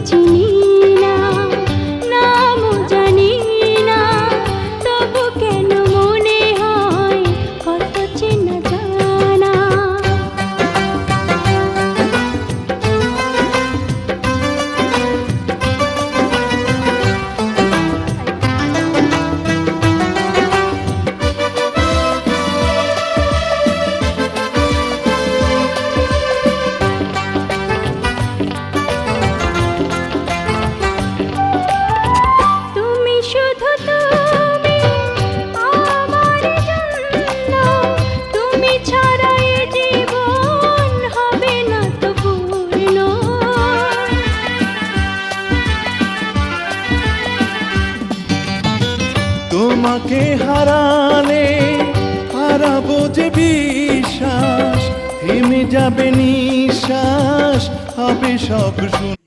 চিনি না, নামও জানি না, তবু কেন মনে হয় কত চেনা জানা। তোমাকে হারালে হারাবো যে বিশ্বাস, থেমে যাবে নিঃশ্বাস, হবে সব শুনে।